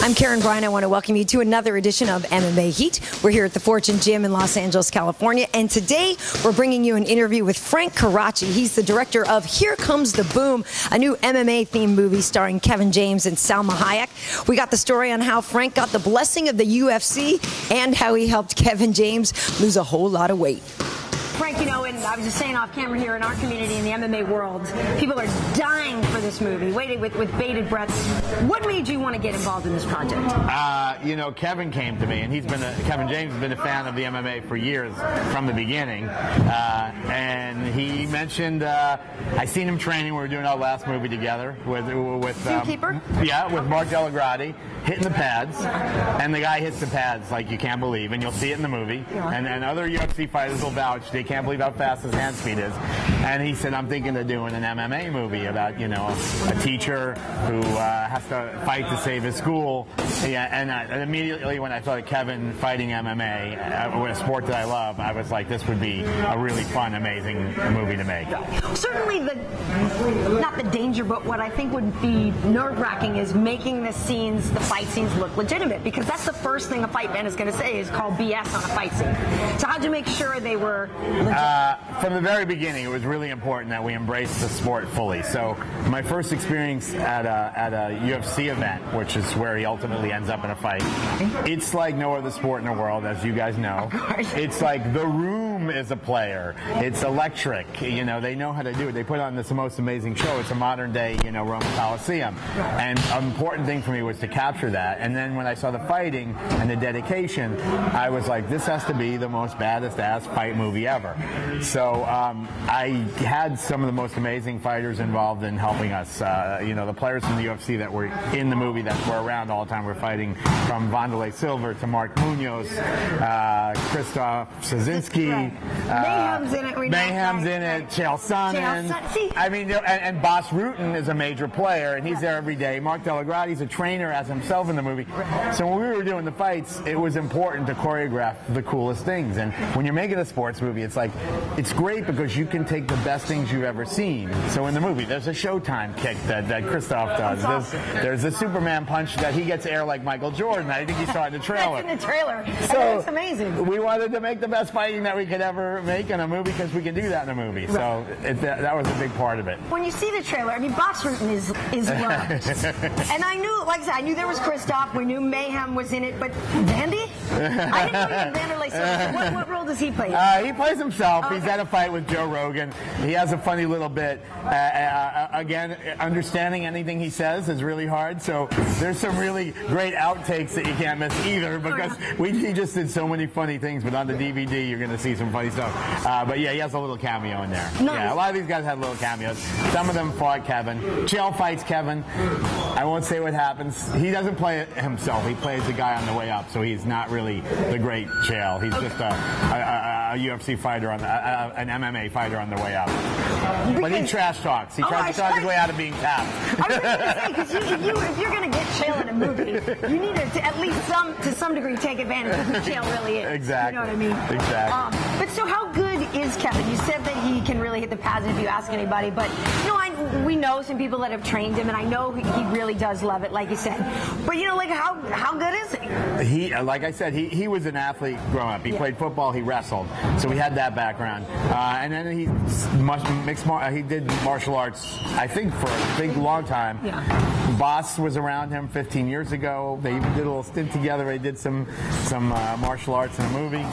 I'm Karyn Bryant. I want to welcome you to another edition of MMA Heat. We're here at the Fortune Gym in Los Angeles, California. And today we're bringing you an interview with Frank Coraci. He's the director of Here Comes the Boom, a new MMA-themed movie starring Kevin James and Salma Hayek. We got the story on how Frank got the blessing of the UFC and how he helped Kevin James lose a whole lot of weight. Frank, you know, and I was just saying off camera here in our community in the MMA world, people are dying for this movie, waiting with bated breaths. What made you want to get involved in this project? You know, Kevin came to me, and Kevin James has been a fan of the MMA for years from the beginning. And he mentioned, I seen him training. We were doing our last movie together with Zookeeper? Yeah, with Mark Delagrati, hitting the pads, and the guy hits the pads like you can't believe, and you'll see it in the movie. Yeah. And other UFC fighters will vouch. They can't believe how fast his hand speed is. And he said, I'm thinking of doing an MMA movie about, you know, a teacher who has to fight to save his school. Yeah, and immediately when I thought of Kevin fighting MMA, a sport that I love, I was like, this would be a really fun, amazing movie to make. Certainly not the danger, but what I think would be nerve-wracking is making the fight scenes look legitimate, because that's the first thing a fight fan is going to say is called BS on a fight scene. So how'd you make sure they were legitimate? From the very beginning, it was really important that we embrace the sport fully. So my first experience at a UFC event, which is where he ultimately ends up in a fight, it's like no other sport in the world, as you guys know. It's like the room is a player. It's electric. You know, they know how to do it. They put on this most amazing show. It's a modern day, you know, Roman Coliseum. And an important thing for me was to capture that. And then when I saw the fighting and the dedication, I was like, this has to be the most baddest ass fight movie ever. So I had some of the most amazing fighters involved in helping us. You know, the players from the UFC that were in the movie that were around all the time were fighting, from Wanderlei Silva to Mark Munoz, Krzysztof Szynski. Mayhem's in it. Mayhem's in it. Chael Sonnen. I mean, and Bas Rutten is a major player, and he's there every day. Mark Delagrati's a trainer as himself in the movie. So when we were doing the fights, it was important to choreograph the coolest things. And when you're making a sports movie, it's like, it's great because you can take the best things you've ever seen. So in the movie, there's a Showtime kick that Krzysztof does. Awesome. There's a Superman punch that he gets air like Michael Jordan. I think you saw it in the trailer. That's in the trailer. So it's amazing. We wanted to make the best fighting that we could ever make in a movie because we can do that in a movie. So that was a big part of it. When you see the trailer, I mean, Bas Rutten is loved. And I knew, like I said, I knew there was Krzysztof. We knew Mayhem was in it, but Vandy? I didn't know he had Wanderlei Silva. What role does he play? He plays himself. Okay. He's at a fight with Joe Rogan. He has a funny little bit. Again, understanding anything he says is really hard. So there's some really great outtakes that you can't miss either, because he just did so many funny things. But on the DVD, you're going to see some funny stuff. But yeah, he has a little cameo in there. Nice. Yeah, a lot of these guys had little cameos. Some of them fought Kevin. Chael fights Kevin. I won't say what happens. He doesn't play it himself. He plays the guy on the way up. So he's not really the great Chael. He's just a UFC fighter, an MMA fighter on the way up. But he trash talks. He tries to talk his way out of being tapped. I was going to say, because if you're going to get Chael in a movie, you need to at least to some degree take advantage of who Chael really is. Exactly. You know what I mean? Exactly. But so how good is Kevin? You said that he can really hit the pads if you ask anybody, but you know, we know some people that have trained him, and I know he really does love it, like you said. But you know, like how good is he? Like I said, he was an athlete growing up. He played football, he wrestled, so he had that background. And then he did martial arts, I think, for a big long time. Yeah. Bas was around him 15 years ago. They even did a little stint together. They did some martial arts in a movie.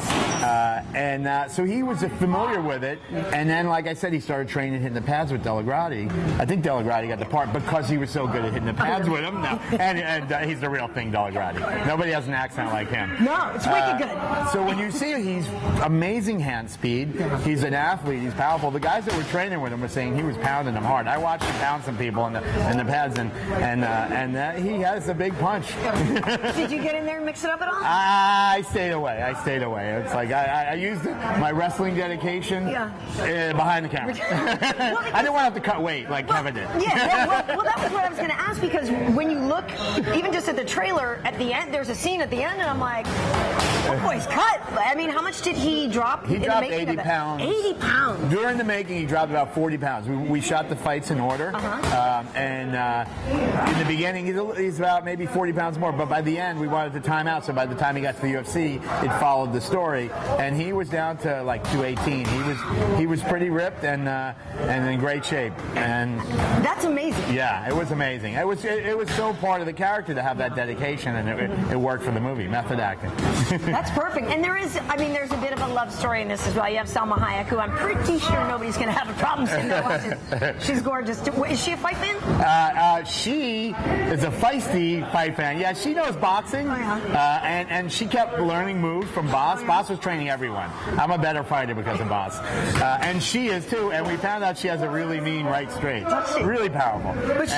So he was familiar with it. And then, like I said, he started training hitting the pads with Delagrati. I think Delagrati got the part because he was so good at hitting the pads with him. No. And he's the real thing, Delagrati. Nobody has an accent like him. No, it's wicked good. So when you see he's amazing hand speed. He's an athlete. He's powerful. The guys that were training with him were saying he was pounding them hard. I watched him pound some people in the pads, and he has a big punch. much. Did you get in there and mix it up at all? I stayed away. It's like I used my wrestling dedication behind the camera. I didn't want to have to cut weight like Kevin did. Yeah, well, that was what I was going to ask, because when you look, even just at the trailer, at the end, there's a scene at the end, and I'm like, that boy's cut. I mean, how much did he drop? He dropped 80 pounds. 80 pounds. During the making, he dropped about 40 pounds. We shot the fights in order, and in the beginning, he's about maybe 40 pounds more. But by the end, we wanted to time out. So by the time he got to the UFC, it followed the story, and he was down to like 218. He was pretty ripped and in great shape. And that's amazing. Yeah, it was amazing. It was so part of the character to have that dedication, and it worked for the movie. Method acting. That's perfect. And there's a bit of a love story in this as well. You have Salma Hayek, who I'm pretty sure nobody's going to have a problem sitting there watching. She's gorgeous. Is she a fight fan? She is a feisty fight fan. Yeah, she knows boxing, and she kept learning moves from Boss. Boss was training everyone. I'm a better fighter because of Boss, and she is too. And we found out she has a really mean right straight, really powerful. But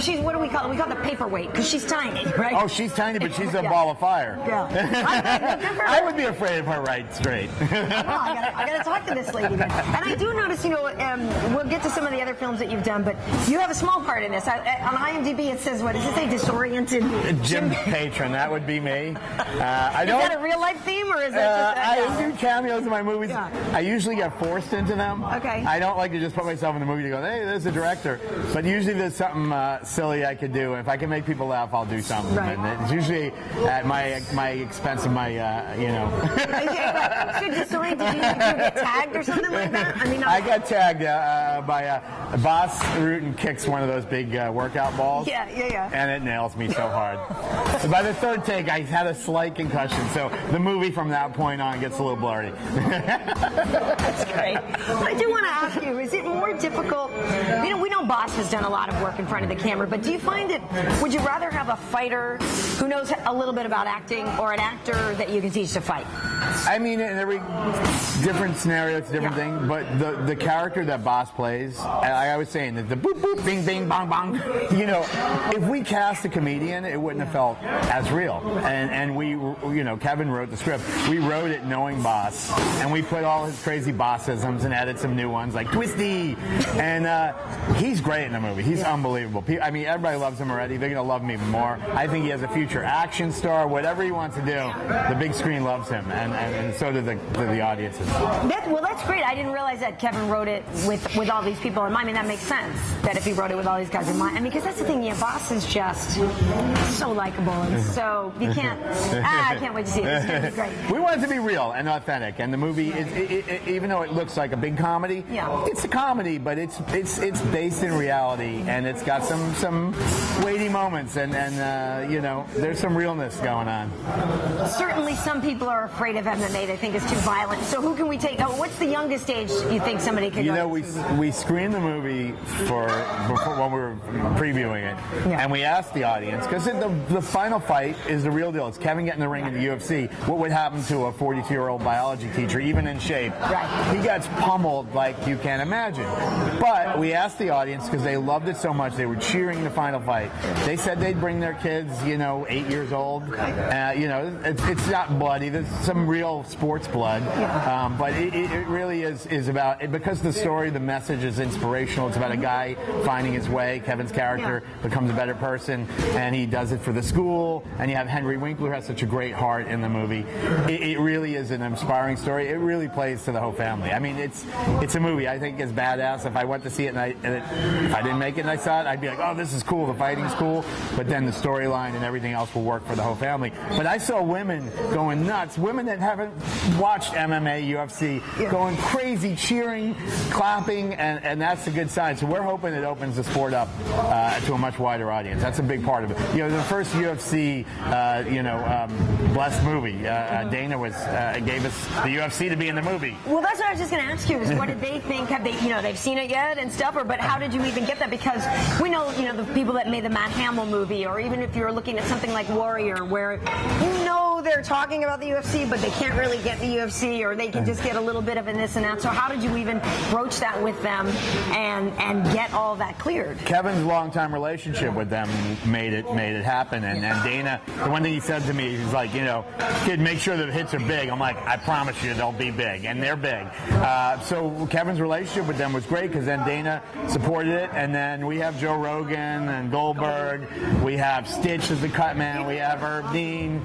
she's what do we call it? We call it the paperweight, because she's tiny, right? Oh, she's tiny, but she's a ball of fire. Yeah, I would be afraid of her right straight. I gotta talk to this lady then. And I do notice, we'll get to some of the other films that you've done, but you have a small part in this. On IMDb, it says, what does it say? Disoriented Jim Patron. That would be me. Is that a real life theme, or is that just? I do cameos in my movies. Yeah. I usually get forced into them. Okay. I don't like to just put myself in the movie to go, hey, there's the director. But usually there's something silly I could do. If I can make people laugh, I'll do something. Right. And it's usually at my expense of my, So disoriented, did you get tagged or something like that? I got tagged by Boss Rutan kicks one of those big workout balls. Yeah. And it nails me so hard. So by the third take, I had a slight concussion. So the movie from that point on gets a little blurry. That's great. I do want to ask you, is it more difficult? We know Boss has done a lot of work in front of the camera, but do you find would you rather have a fighter who knows a little bit about acting, or an actor that you can teach to fight? I mean, in every different scenario, it's a different thing, but the character that Boss plays, I was saying that the boop, boop, bing, bing, bong, bong, if we cast a comedian, it wouldn't have felt as real. And we, Kevin wrote the script. We wrote it knowing Boss, and we put all his crazy Bossisms and added some new ones like Twisty. And he's great in the movie. He's unbelievable. I mean, everybody loves him already. They're going to love him even more. I think he has a future action star. Whatever he wants to do, the big screen loves him, and so do the audiences. That's great. I didn't realize that Kevin wrote it with all these people in mind. I mean, that makes sense, that if he wrote it with all these guys in mind. I mean, because that's the thing, Boss is just so likable, and so you can't. I can't wait to see it. It's going to be great. We want it to be real and authentic, and the movie, even though it looks like a big comedy, it's a comedy, but it's based in reality, and it's got some weighty moments, and there's some realness going on. Certainly, some people are afraid of MMA. They think it's too violent. So who can we take? What's the youngest age you think somebody could go? We screened the movie before when we were previewing it, and we asked the audience, because the final fight is the real deal. It's Kevin getting the ring in the UFC. What would happen to a 42-year-old biology teacher, even in shape? Right. He gets pummeled like you can't imagine. But we asked the audience, because they loved it so much, they were cheering the final fight. They said they'd bring their kids, 8 years old. It's not bloody. There's some real sports blood. But it really is about, because the story, the message is inspirational. It's about a guy finding his way. Kevin's character becomes a better person, and he does it for the school. And you have Henry Winkler, who has such a great heart in the movie. It really is an inspiring story. It really plays to the whole family. I mean, it's a movie I think is badass. If I went to see it and if I didn't make it and I saw it, I'd be like, oh, this is cool. The fighting's cool. But then the storyline and everything else will work for the whole family. But I saw women going nuts. Women that haven't watched MMA, UFC, going crazy, cheering, clapping, and that's a good sign. So we're hoping it opens the sport up to a much wider audience. That's a big part of it. The first UFC, blessed movie, Dana gave us the UFC to be in the movie. Well, that's what I was just going to ask you, is what did they think? Have they, they've seen it yet and stuff, but how did you even get that? Because we know, the people that made the Matt Hamill movie, or even if you're looking at something like Warrior, where they're talking about the UFC, but they can't really get the UFC, or they can just get a little bit of this and that. So how did you even broach that with them and get all that cleared? Kevin's longtime relationship with them made it it happen. And Dana, the one thing he said to me, he's like, kid, make sure the hits are big. I'm like, I promise you they'll be big, and they're big. So Kevin's relationship with them was great because then Dana supported it, and then we have Joe Rogan and Goldberg, we have Stitch as the cut man, we have Herb Dean,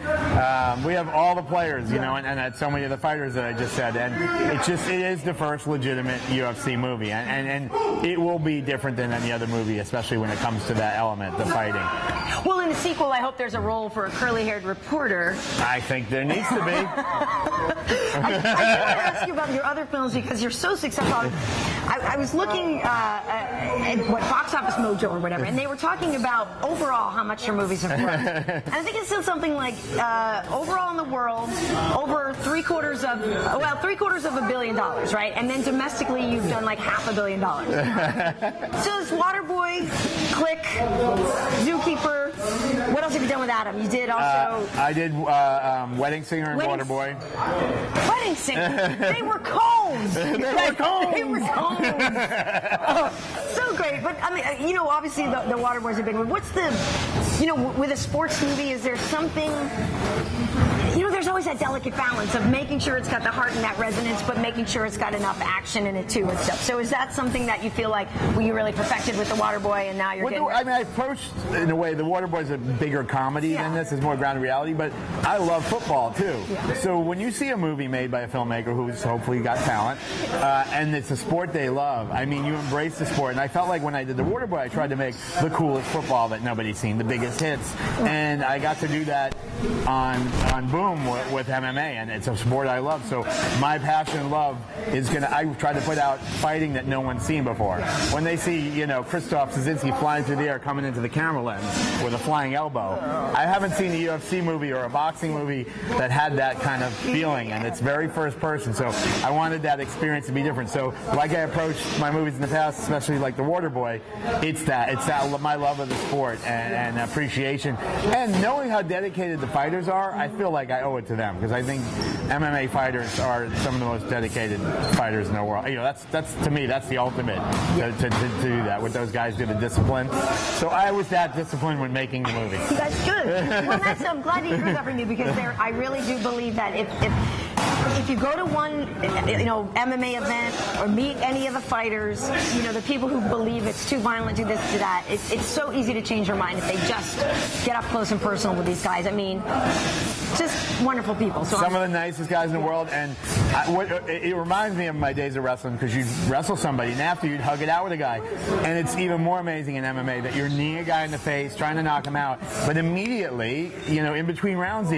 we have all the players, and so many of the fighters that I just said, and it is the first legitimate UFC movie, and it will be different than any other movie, especially when it comes to that element, the fighting. Well, in the sequel, I hope there's a role for a curly-haired reporter. I think there needs to be. I want to ask you about your other films because you're so successful. I was looking at what Box Office Mojo or whatever, and they were talking about overall how much your movies have grown. And I think it said something like overall in the world, over $750 million, right? And then domestically, you've done like $500 million. So it's Waterboy, Click, Zookeeper. What else have you done with Adam? You did also. I did Wedding Singer and Waterboy. Wedding Singer. They were cones. They were cones. They were cones. Oh, so great. But I mean, obviously the Waterboy's a big one. What's the, with a sports movie, is there something? There's always that delicate balance of making sure it's got the heart and that resonance, but making sure it's got enough action in it too and stuff. So is that something that you feel like you really perfected with the Waterboy, and now you're getting? I mean, I approached in a way. The Waterboy's a bigger comedy than this. It's more grounded reality, but I love football too. Yeah. So when you see a movie made by a filmmaker who's hopefully got talent, and it's a sport they love, I mean, you embrace the sport. And I felt like when I did the Waterboy, I tried to make the coolest football that nobody's seen, the biggest hits, and I got to do that on Boom with MMA, and it's a sport I love. So my passion and love is I try to put out fighting that no one's seen before. When they see, Krzysztof Szynski flying through the air, coming into the camera lens with a flying elbow, I haven't seen a UFC movie or a boxing movie that had that kind of feeling, and it's very first person. So I wanted that experience to be different. So like I approached my movies in the past, especially like the Waterboy, it's that my love of the sport and appreciation, and knowing how dedicated the fighters are. I feel like I owe it to them because I think MMA fighters are some of the most dedicated fighters in the world. That's to me, that's the ultimate to do that. What those guys do, the discipline. So I was that disciplined when making the movie. That's good. Well, I'm glad you heard that from you because I really do believe that if you go to one, MMA event or meet any of the fighters, the people who believe it's too violent, do this, do that, it's so easy to change their mind if they just get up close and personal with these guys. I mean, just wonderful people. So some of the nicest guys in the world, and it reminds me of my days of wrestling because you'd wrestle somebody, and after you'd hug it out with a guy, and it's even more amazing in MMA that you're kneeing a guy in the face, trying to knock him out, but immediately, in between rounds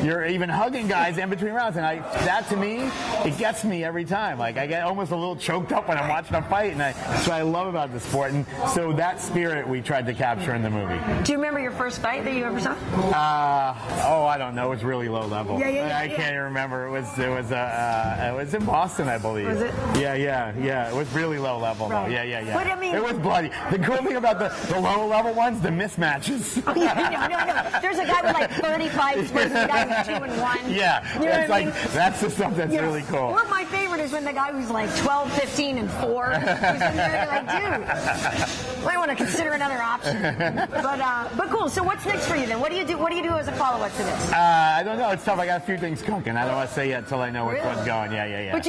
you're even hugging guys in between rounds, and that to me, it gets me every time. Like I get almost a little choked up when I'm watching a fight, and that's what I love about the sport, and so that spirit we tried to capture in the movie. Do you remember your first fight that you ever saw? I don't know. It was really low level. I can't even remember. It was in Boston, I believe. Was it? Yeah. It was really low level, right. though. Yeah. But I mean, it was bloody. The cool thing about the low level ones, the mismatches. Oh, no. There's a guy with like 30 fights versus a guy with 2 and 1. Yeah. It's like that's the stuff that's really cool. Or my favorite is when the guy who's like 12, 15, and 4 who's in there, like, dude, might want to consider another option. But cool. So what's next for you then? What do you do as a follow-up to this? I don't know. It's tough. I got a few things cooking. I don't want to say yet until I know which one's going. Yeah. But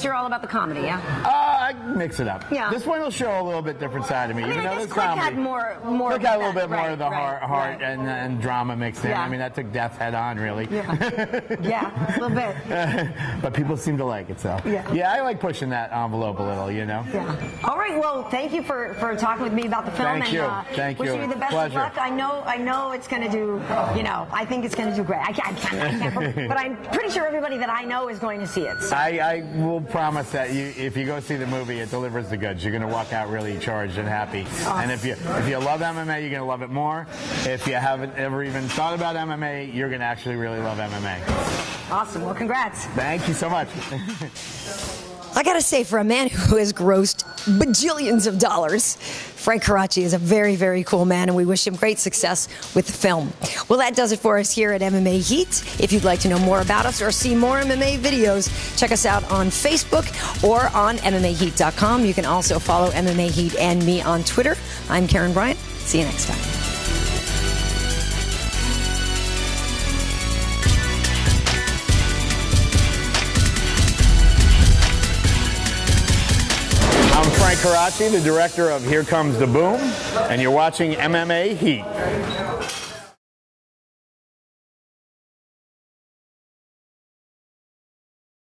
you're all about the comedy, yeah? I mix it up. Yeah. This one will show a little bit different side of me. I mean, even though Click had more. Click had a little bit more of the heart and drama mixed in. Yeah. I mean, that took death head on, really. Yeah, a little bit. But people seem to like it, so. Yeah, I like pushing that envelope a little, Yeah. All right, well, thank you for talking with me about the film. Thank you. Wishing you the best of luck. I know it's going to do, I think it's going to do great. I can't, but I'm pretty sure everybody that I know is going to see it. So. I will promise that if you go see the movie, it delivers the goods. You're going to walk out really charged and happy. Awesome. And if you love MMA, you're going to love it more. If you haven't ever even thought about MMA, you're going to actually really love MMA. Awesome. Well, congrats. Thank you so much. I gotta say, for a man who has grossed bajillions of dollars, Frank Coraci is a very, very cool man, and we wish him great success with the film. Well, that does it for us here at MMA Heat. If you'd like to know more about us or see more MMA videos, check us out on Facebook or on MMAheat.com. You can also follow MMA Heat and me on Twitter. I'm Karyn Bryant. See you next time. Frank Coraci, the director of Here Comes the Boom, and you're watching MMA Heat.